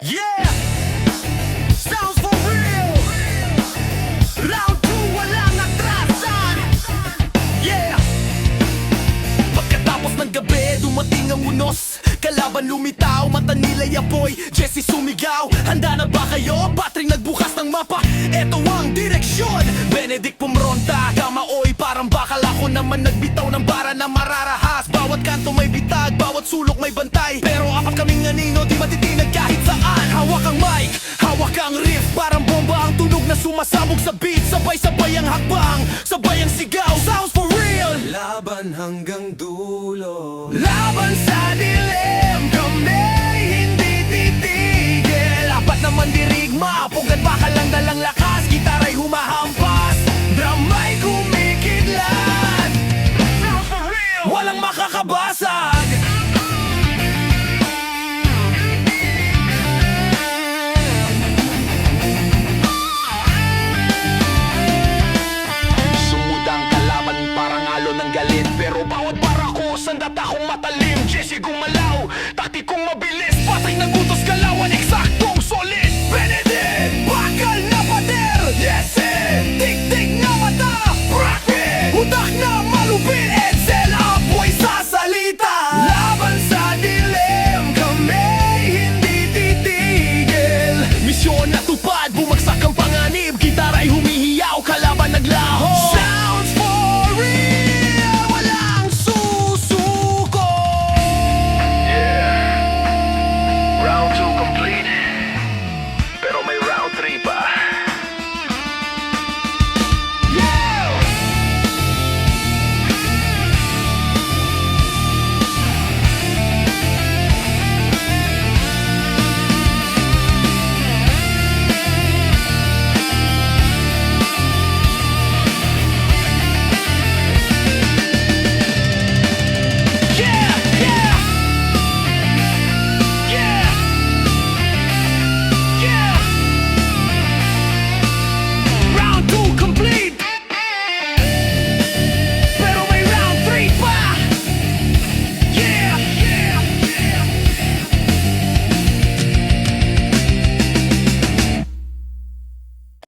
Yeah! Sounds for real! Round 2, walang atrasan! Yeah! Pagkatapos ng gabi, dumating ang unos. Kalaban lumitaw, mata nila'y apoy. Jesse sumigaw, handa na ba kayo? Patrick nagbukas ng mapa, eto ang direksyon. Benedict pumronta, kamaoy parang bakal. Ako naman nagbitaw ng bara na mararahas. Bawat kanto may bitag, bawat sulok may bantay. Pero apat kaming anino, di matitinag kahit saan. Hawak ang mic, hawak ang riff. Parang bomba ang tunog na sumasabog sa beat. Sabay-sabay ang hakbang, sabay ang sigaw. Sounds for real! Laban hanggang dulo. Laban sa dilim.